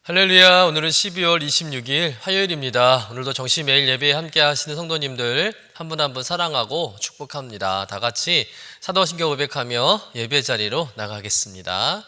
할렐루야. 오늘은 12월 26일 화요일입니다. 오늘도 정시 매일 예배에 함께 하시는 성도님들 한 분 한 분 사랑하고 축복합니다. 다 같이 사도신경 고백하며 예배 자리로 나가겠습니다.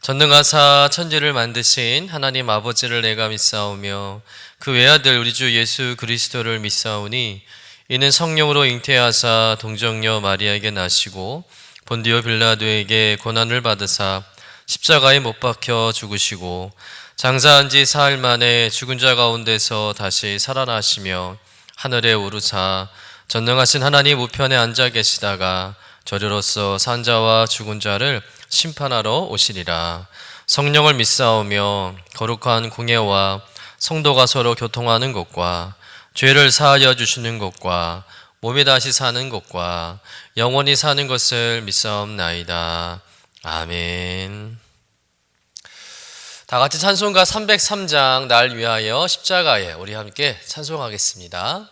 전능하사 천지를 만드신 하나님 아버지를 내가 믿사오며 그 외아들 우리 주 예수 그리스도를 믿사오니 이는 성령으로 잉태하사 동정녀 마리아에게 나시고 본디오 빌라도에게 고난을 받으사 십자가에 못 박혀 죽으시고 장사한 지 사흘 만에 죽은 자 가운데서 다시 살아나시며 하늘에 오르사 전능하신 하나님 우편에 앉아 계시다가 저리로서 산 자와 죽은 자를 심판하러 오시리라. 성령을 믿사오며 거룩한 공예와 성도가 서로 교통하는 것과 죄를 사하여 주시는 것과 몸이 다시 사는 것과 영원히 사는 것을 믿사옵나이다. 아멘. 다 같이 찬송가 303장 날 위하여 십자가에 우리 함께 찬송하겠습니다.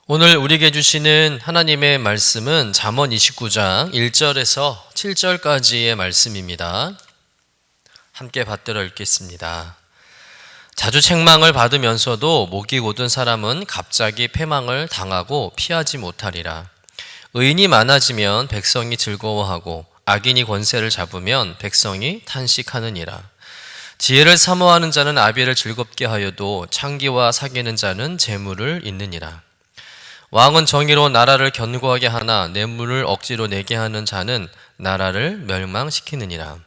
오늘 우리에게 주시는 하나님의 말씀은 잠언 29장 1절에서 7절까지의 말씀입니다. 함께 받들어 읽겠습니다. 자주 책망을 받으면서도 목이 곧은 사람은 갑자기 패망을 당하고 피하지 못하리라. 의인이 많아지면 백성이 즐거워하고 악인이 권세를 잡으면 백성이 탄식하느니라. 지혜를 사모하는 자는 아비를 즐겁게 하여도 창기와 사귀는 자는 재물을 잇느니라. 왕은 정의로 나라를 견고하게 하나 뇌물을 억지로 내게 하는 자는 나라를 멸망시키느니라.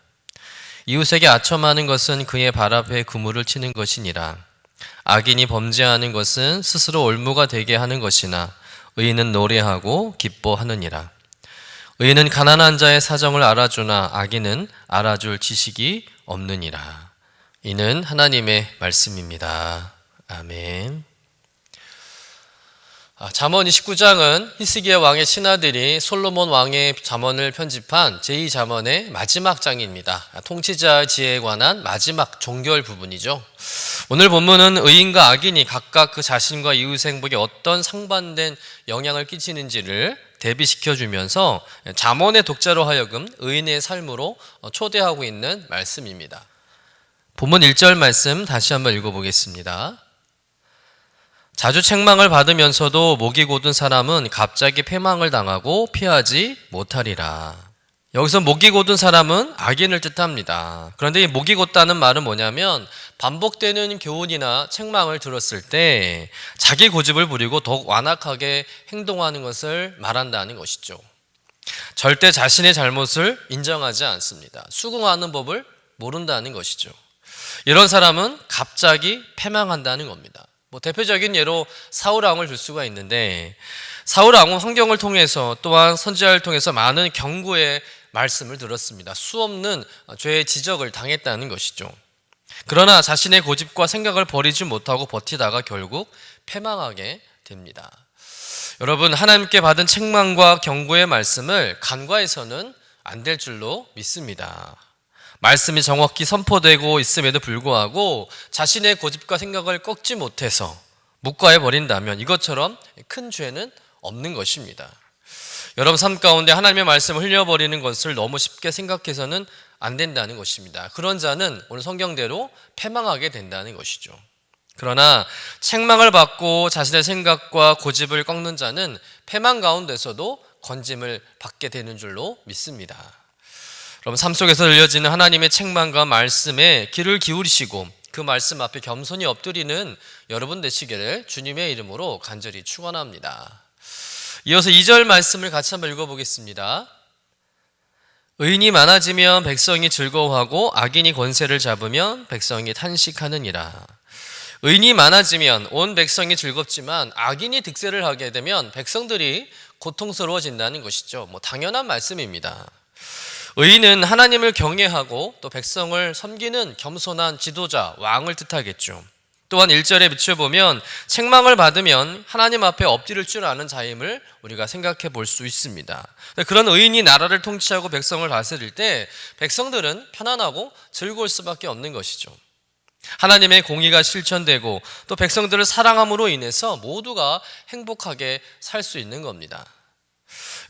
이웃에게 아첨하는 것은 그의 발 앞에 그물을 치는 것이니라. 악인이 범죄하는 것은 스스로 올무가 되게 하는 것이나 의인은 노래하고 기뻐하느니라. 의인은 가난한 자의 사정을 알아주나 악인은 알아줄 지식이 없느니라. 이는 하나님의 말씀입니다. 아멘. 잠언 29장은 히스기야 왕의 신하들이 솔로몬 왕의 잠언을 편집한 제2잠언의 마지막 장입니다. 통치자의 지혜에 관한 마지막 종결 부분이죠. 오늘 본문은 의인과 악인이 각각 그 자신과 이웃의 행복에 어떤 상반된 영향을 끼치는지를 대비시켜주면서 잠언의 독자로 하여금 의인의 삶으로 초대하고 있는 말씀입니다. 본문 1절 말씀 다시 한번 읽어보겠습니다. 자주 책망을 받으면서도 목이 곧은 사람은 갑자기 패망을 당하고 피하지 못하리라. 여기서 목이 곧은 사람은 악인을 뜻합니다. 그런데 이 목이 곧다는 말은 뭐냐면 반복되는 교훈이나 책망을 들었을 때 자기 고집을 부리고 더욱 완악하게 행동하는 것을 말한다는 것이죠. 절대 자신의 잘못을 인정하지 않습니다. 수긍하는 법을 모른다는 것이죠. 이런 사람은 갑자기 패망한다는 겁니다. 대표적인 예로 사울 왕을 들 수가 있는데, 사울 왕은 환경을 통해서 또한 선지자를 통해서 많은 경고의 말씀을 들었습니다. 수없는 죄의 지적을 당했다는 것이죠. 그러나 자신의 고집과 생각을 버리지 못하고 버티다가 결국 패망하게 됩니다. 여러분, 하나님께 받은 책망과 경고의 말씀을 간과해서는 안 될 줄로 믿습니다. 말씀이 정확히 선포되고 있음에도 불구하고 자신의 고집과 생각을 꺾지 못해서 묵과해 버린다면 이것처럼 큰 죄는 없는 것입니다. 여러분 삶 가운데 하나님의 말씀을 흘려버리는 것을 너무 쉽게 생각해서는 안 된다는 것입니다. 그런 자는 오늘 성경대로 패망하게 된다는 것이죠. 그러나 책망을 받고 자신의 생각과 고집을 꺾는 자는 패망 가운데서도 건짐을 받게 되는 줄로 믿습니다. 여러분 삶 속에서 들려지는 하나님의 책망과 말씀에 귀를 기울이시고 그 말씀 앞에 겸손히 엎드리는 여러분 되시기를 주님의 이름으로 간절히 축원합니다. 이어서 2절 말씀을 같이 한번 읽어보겠습니다. 의인이 많아지면 백성이 즐거워하고 악인이 권세를 잡으면 백성이 탄식하느니라. 의인이 많아지면 온 백성이 즐겁지만 악인이 득세를 하게 되면 백성들이 고통스러워진다는 것이죠. 당연한 말씀입니다. 의인은 하나님을 경외하고 또 백성을 섬기는 겸손한 지도자, 왕을 뜻하겠죠. 또한 1절에 비춰보면 책망을 받으면 하나님 앞에 엎드릴 줄 아는 자임을 우리가 생각해 볼 수 있습니다. 그런 의인이 나라를 통치하고 백성을 다스릴 때 백성들은 편안하고 즐거울 수밖에 없는 것이죠. 하나님의 공의가 실천되고 또 백성들을 사랑함으로 인해서 모두가 행복하게 살 수 있는 겁니다.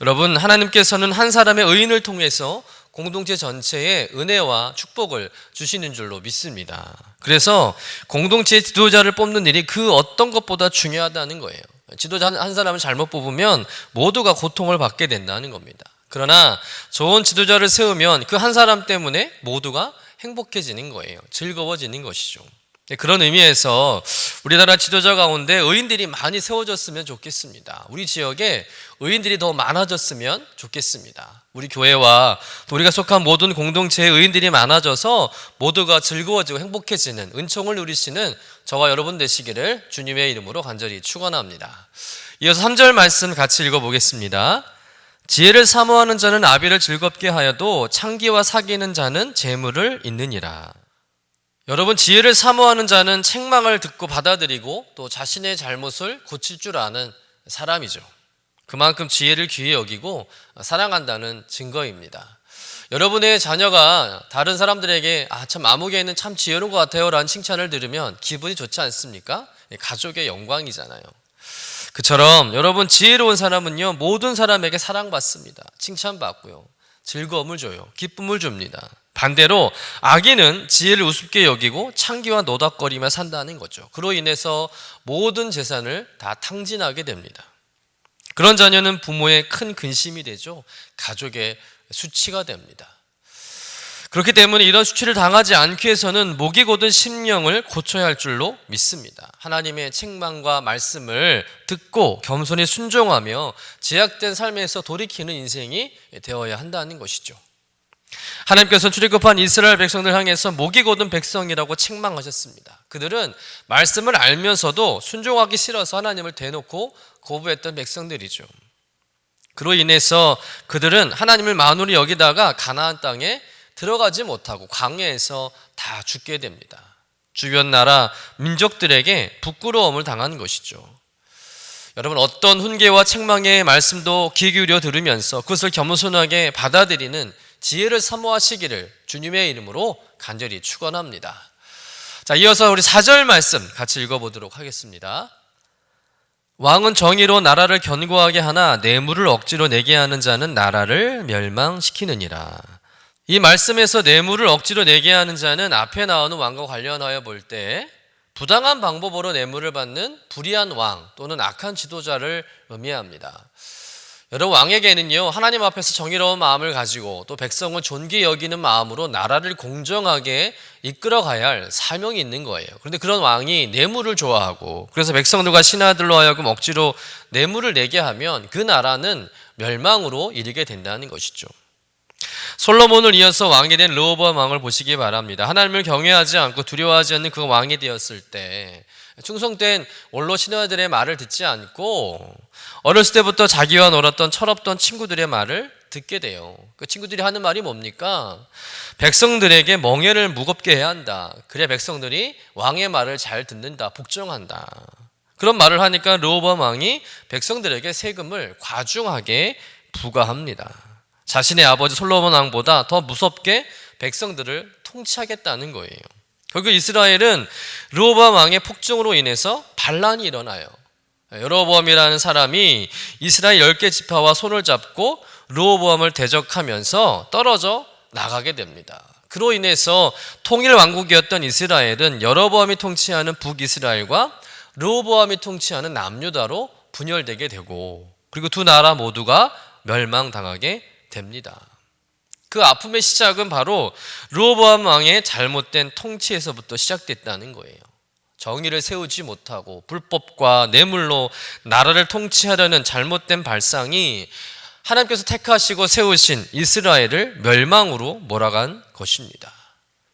여러분, 하나님께서는 한 사람의 의인을 통해서 공동체 전체에 은혜와 축복을 주시는 줄로 믿습니다. 그래서 공동체의 지도자를 뽑는 일이 그 어떤 것보다 중요하다는 거예요. 지도자 한 사람을 잘못 뽑으면 모두가 고통을 받게 된다는 겁니다. 그러나 좋은 지도자를 세우면 그 한 사람 때문에 모두가 행복해지는 거예요. 즐거워지는 것이죠. 그런 의미에서 우리나라 지도자 가운데 의인들이 많이 세워졌으면 좋겠습니다. 우리 지역에 의인들이 더 많아졌으면 좋겠습니다. 우리 교회와 또 우리가 속한 모든 공동체에 의인들이 많아져서 모두가 즐거워지고 행복해지는 은총을 누리시는 저와 여러분 되시기를 주님의 이름으로 간절히 축원합니다. 이어서 3절 말씀 같이 읽어보겠습니다. 지혜를 사모하는 자는 아비를 즐겁게 하여도 창기와 사귀는 자는 재물을 잇느니라. 여러분, 지혜를 사모하는 자는 책망을 듣고 받아들이고 또 자신의 잘못을 고칠 줄 아는 사람이죠. 그만큼 지혜를 귀히 여기고 사랑한다는 증거입니다. 여러분의 자녀가 다른 사람들에게 참 아무개는 참 지혜로운 것 같아요 라는 칭찬을 들으면 기분이 좋지 않습니까? 가족의 영광이잖아요. 그처럼 여러분 지혜로운 사람은요 모든 사람에게 사랑받습니다. 칭찬받고요. 즐거움을 줘요. 기쁨을 줍니다. 반대로 악인은 지혜를 우습게 여기고 창기와 노닥거리며 산다는 거죠. 그로 인해서 모든 재산을 다 탕진하게 됩니다. 그런 자녀는 부모의 큰 근심이 되죠. 가족의 수치가 됩니다. 그렇기 때문에 이런 수치를 당하지 않기 위해서는 목이 곧은 심령을 고쳐야 할 줄로 믿습니다. 하나님의 책망과 말씀을 듣고 겸손히 순종하며 제약된 삶에서 돌이키는 인생이 되어야 한다는 것이죠. 하나님께서 출애굽한 이스라엘 백성들 향해서 목이 곧은 백성이라고 책망하셨습니다. 그들은 말씀을 알면서도 순종하기 싫어서 하나님을 대놓고 거부했던 백성들이죠. 그로 인해서 그들은 하나님을 만으로 여기다가 가나안 땅에 들어가지 못하고 광야에서 다 죽게 됩니다. 주변 나라 민족들에게 부끄러움을 당하는 것이죠. 여러분, 어떤 훈계와 책망의 말씀도 귀 기울여 들으면서 그것을 겸손하게 받아들이는 지혜를 사모하시기를 주님의 이름으로 간절히 축원합니다. 자, 이어서 우리 4절 말씀 같이 읽어보도록 하겠습니다. 왕은 정의로 나라를 견고하게 하나 뇌물을 억지로 내게 하는 자는 나라를 멸망시키느니라. 이 말씀에서 뇌물을 억지로 내게 하는 자는 앞에 나오는 왕과 관련하여 볼 때 부당한 방법으로 뇌물을 받는 불의한 왕 또는 악한 지도자를 의미합니다. 여러분, 왕에게는요, 하나님 앞에서 정의로운 마음을 가지고 또 백성을 존귀 여기는 마음으로 나라를 공정하게 이끌어가야 할 사명이 있는 거예요. 그런데 그런 왕이 뇌물을 좋아하고 그래서 백성들과 신하들로 하여금 억지로 뇌물을 내게 하면 그 나라는 멸망으로 이르게 된다는 것이죠. 솔로몬을 이어서 왕이 된 르호보암 왕을 보시기 바랍니다. 하나님을 경외하지 않고 두려워하지 않는 그 왕이 되었을 때 충성된 원로 신하들의 말을 듣지 않고 어렸을 때부터 자기와 놀았던 철없던 친구들의 말을 듣게 돼요. 그 친구들이 하는 말이 뭡니까? 백성들에게 멍에를 무겁게 해야 한다. 그래야 백성들이 왕의 말을 잘 듣는다, 복종한다. 그런 말을 하니까 르호보암 왕이 백성들에게 세금을 과중하게 부과합니다. 자신의 아버지 솔로몬 왕보다 더 무섭게 백성들을 통치하겠다는 거예요. 결국 이스라엘은 르호보암 왕의 폭정으로 인해서 반란이 일어나요. 여로보암이라는 사람이 이스라엘 10개 지파와 손을 잡고 르호보암을 대적하면서 떨어져 나가게 됩니다. 그로 인해서 통일 왕국이었던 이스라엘은 여로보암이 통치하는 북이스라엘과 르호보암이 통치하는 남유다로 분열되게 되고 그리고 두 나라 모두가 멸망당하게 됩니다. 그 아픔의 시작은 바로 르호보암 왕의 잘못된 통치에서부터 시작됐다는 거예요. 정의를 세우지 못하고 불법과 뇌물로 나라를 통치하려는 잘못된 발상이 하나님께서 택하시고 세우신 이스라엘을 멸망으로 몰아간 것입니다.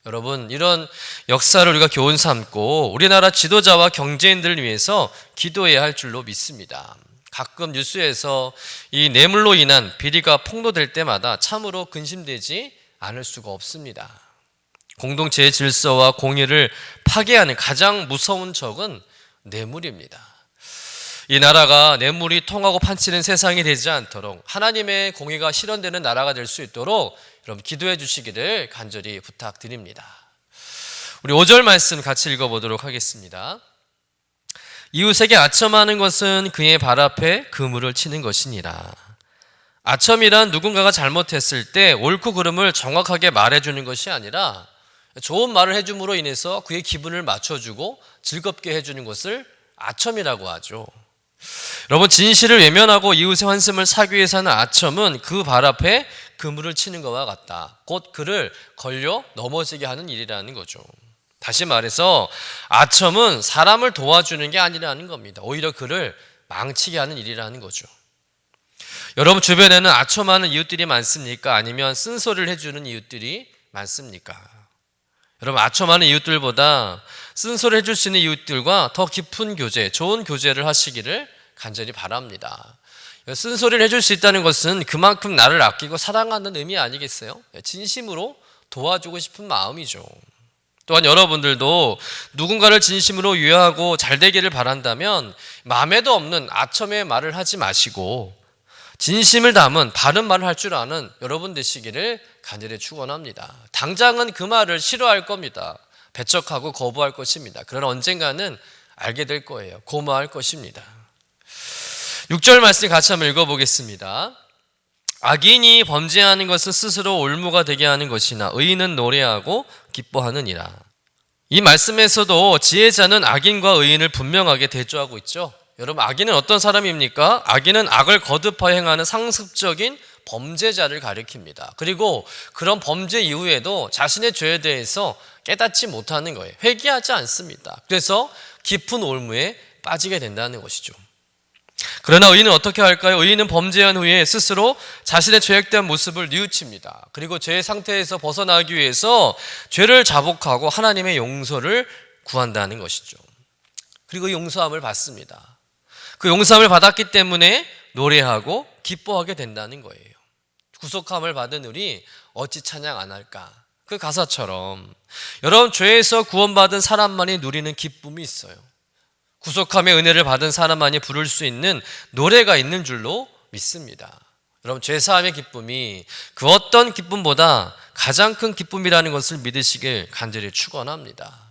여러분, 이런 역사를 우리가 교훈 삼고 우리나라 지도자와 경제인들을 위해서 기도해야 할 줄로 믿습니다. 가끔 뉴스에서 이 뇌물로 인한 비리가 폭로될 때마다 참으로 근심되지 않을 수가 없습니다. 공동체의 질서와 공의를 파괴하는 가장 무서운 적은 뇌물입니다. 이 나라가 뇌물이 통하고 판치는 세상이 되지 않도록 하나님의 공의가 실현되는 나라가 될 수 있도록 여러분 기도해 주시기를 간절히 부탁드립니다. 우리 5절 말씀 같이 읽어보도록 하겠습니다. 이웃에게 아첨하는 것은 그의 발 앞에 그물을 치는 것이니라. 아첨이란 누군가가 잘못했을 때 옳고 그름을 정확하게 말해주는 것이 아니라 좋은 말을 해줌으로 인해서 그의 기분을 맞춰주고 즐겁게 해주는 것을 아첨이라고 하죠. 여러분, 진실을 외면하고 이웃의 환심을 사기 위해서 하는 아첨은 그 발 앞에 그물을 치는 것과 같다. 곧 그를 걸려 넘어지게 하는 일이라는 거죠. 다시 말해서 아첨은 사람을 도와주는 게 아니라는 겁니다. 오히려 그를 망치게 하는 일이라는 거죠. 여러분 주변에는 아첨하는 이웃들이 많습니까? 아니면 쓴소리를 해주는 이웃들이 많습니까? 여러분, 아첨하는 이웃들보다 쓴소리 해줄 수 있는 이웃들과 더 깊은 교제, 좋은 교제를 하시기를 간절히 바랍니다. 쓴소리를 해줄 수 있다는 것은 그만큼 나를 아끼고 사랑하는 의미 아니겠어요? 진심으로 도와주고 싶은 마음이죠. 또한 여러분들도 누군가를 진심으로 위하고 잘 되기를 바란다면 마음에도 없는 아첨의 말을 하지 마시고 진심을 담은 바른 말을 할 줄 아는 여러분 되시기를 간절히 축원합니다. 당장은 그 말을 싫어할 겁니다. 배척하고 거부할 것입니다. 그러나 언젠가는 알게 될 거예요. 고마워할 것입니다. 6절 말씀 같이 한번 읽어보겠습니다. 악인이 범죄하는 것은 스스로 올무가 되게 하는 것이나 의인은 노래하고 기뻐하느니라. 이 말씀에서도 지혜자는 악인과 의인을 분명하게 대조하고 있죠. 여러분, 악인은 어떤 사람입니까? 악인은 악을 거듭하여 행하는 상습적인 범죄자를 가리킵니다. 그리고 그런 범죄 이후에도 자신의 죄에 대해서 깨닫지 못하는 거예요. 회개하지 않습니다. 그래서 깊은 올무에 빠지게 된다는 것이죠. 그러나 의인은 어떻게 할까요? 의인은 범죄한 후에 스스로 자신의 죄악된 모습을 뉘우칩니다. 그리고 죄의 상태에서 벗어나기 위해서 죄를 자복하고 하나님의 용서를 구한다는 것이죠. 그리고 용서함을 받습니다. 그 용서함을 받았기 때문에 노래하고 기뻐하게 된다는 거예요. 구속함을 받은 우리 어찌 찬양 안 할까? 그 가사처럼 여러분, 죄에서 구원받은 사람만이 누리는 기쁨이 있어요. 구속함의 은혜를 받은 사람만이 부를 수 있는 노래가 있는 줄로 믿습니다. 여러분, 죄사함의 기쁨이 그 어떤 기쁨보다 가장 큰 기쁨이라는 것을 믿으시길 간절히 축원합니다.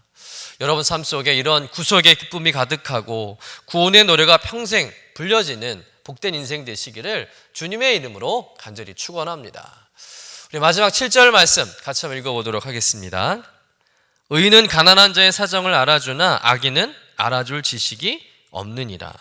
여러분 삶 속에 이런 구속의 기쁨이 가득하고 구원의 노래가 평생 불려지는 복된 인생 되시기를 주님의 이름으로 간절히 축원합니다. 우리 마지막 7절 말씀 같이 한번 읽어보도록 하겠습니다. 의인은 가난한 자의 사정을 알아주나 악인은 알아줄 지식이 없느니라.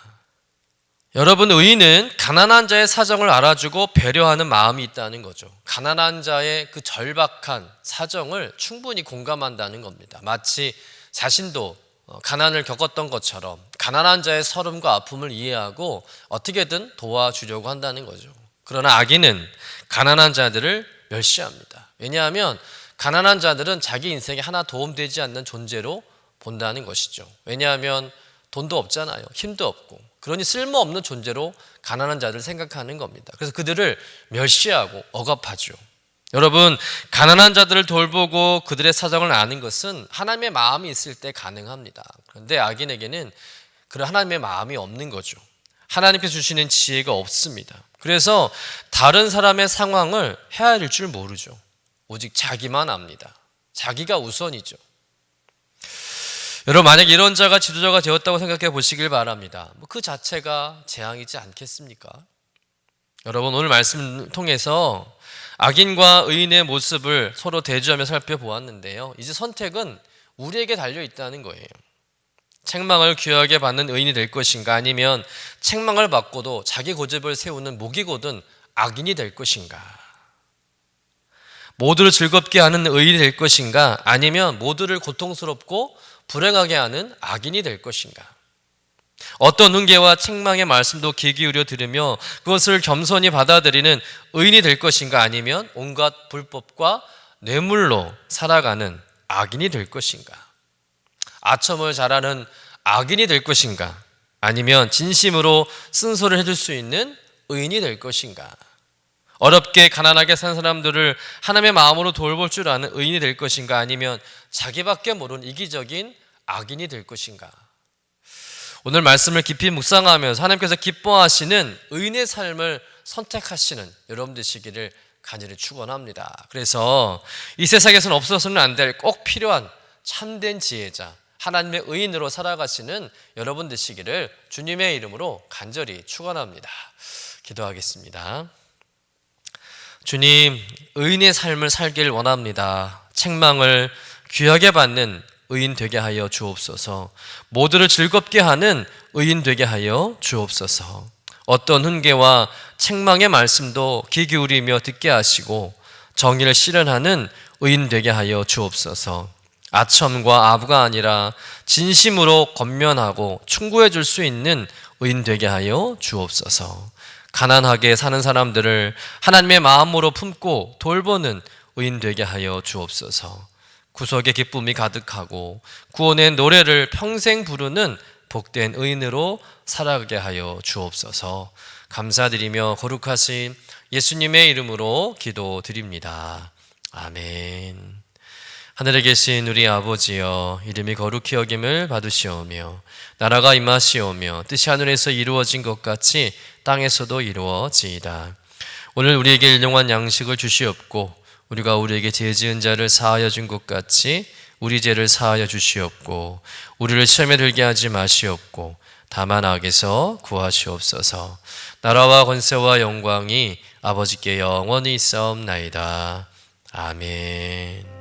여러분, 의인은 가난한 자의 사정을 알아주고 배려하는 마음이 있다는 거죠. 가난한 자의 그 절박한 사정을 충분히 공감한다는 겁니다. 마치 자신도 가난을 겪었던 것처럼 가난한 자의 서름과 아픔을 이해하고 어떻게든 도와주려고 한다는 거죠. 그러나 악인은 가난한 자들을 멸시합니다. 왜냐하면 가난한 자들은 자기 인생에 하나 도움되지 않는 존재로 본다는 것이죠. 왜냐하면 돈도 없잖아요. 힘도 없고. 그러니 쓸모없는 존재로 가난한 자들을 생각하는 겁니다. 그래서 그들을 멸시하고 억압하죠. 여러분, 가난한 자들을 돌보고 그들의 사정을 아는 것은 하나님의 마음이 있을 때 가능합니다. 그런데 악인에게는 그런 하나님의 마음이 없는 거죠. 하나님께서 주시는 지혜가 없습니다. 그래서 다른 사람의 상황을 헤아릴 줄 모르죠. 오직 자기만 압니다. 자기가 우선이죠. 여러분, 만약 이런 자가 지도자가 되었다고 생각해 보시길 바랍니다. 그 자체가 재앙이지 않겠습니까? 여러분, 오늘 말씀을 통해서 악인과 의인의 모습을 서로 대조하며 살펴보았는데요. 이제 선택은 우리에게 달려 있다는 거예요. 책망을 귀하게 받는 의인이 될 것인가, 아니면 책망을 받고도 자기 고집을 세우는 목이고든 악인이 될 것인가. 모두를 즐겁게 하는 의인이 될 것인가, 아니면 모두를 고통스럽고 불행하게 하는 악인이 될 것인가. 어떤 훈계와 책망의 말씀도 귀 기울여 들으며 그것을 겸손히 받아들이는 의인이 될 것인가, 아니면 온갖 불법과 뇌물로 살아가는 악인이 될 것인가. 아첨을 잘하는 악인이 될 것인가, 아니면 진심으로 쓴소리를 해줄 수 있는 의인이 될 것인가. 어렵게 가난하게 산 사람들을 하나님의 마음으로 돌볼 줄 아는 의인이 될 것인가, 아니면 자기밖에 모르는 이기적인 악인이 될 것인가. 오늘 말씀을 깊이 묵상하면서 하나님께서 기뻐하시는 의인의 삶을 선택하시는 여러분 되시기를 간절히 축원합니다. 그래서 이 세상에서는 없어서는 안 될 꼭 필요한 참된 지혜자, 하나님의 의인으로 살아가시는 여러분 되시기를 주님의 이름으로 간절히 축원합니다. 기도하겠습니다. 주님, 의인의 삶을 살길 원합니다. 책망을 귀하게 받는 의인 되게 하여 주옵소서. 모두를 즐겁게 하는 의인 되게 하여 주옵소서. 어떤 훈계와 책망의 말씀도 귀 기울이며 듣게 하시고 정의를 실현하는 의인 되게 하여 주옵소서. 아첨과 아부가 아니라 진심으로 권면하고 충고해 줄 수 있는 의인 되게 하여 주옵소서. 가난하게 사는 사람들을 하나님의 마음으로 품고 돌보는 의인 되게 하여 주옵소서. 구속의 기쁨이 가득하고 구원의 노래를 평생 부르는 복된 의인으로 살아가게 하여 주옵소서. 감사드리며 거룩하신 예수님의 이름으로 기도드립니다. 아멘. 하늘에 계신 우리 아버지여, 이름이 거룩히 여김을 받으시오며 나라가 임하시오며 뜻이 하늘에서 이루어진 것 같이 땅에서도 이루어지이다. 오늘 우리에게 일용할 양식을 주시옵고 우리가 우리에게 죄 지은 자를 사하여 준 것 같이 우리 죄를 사하여 주시옵고 우리를 시험에 들게 하지 마시옵고 다만 악에서 구하시옵소서. 나라와 권세와 영광이 아버지께 영원히 있사옵나이다. 아멘.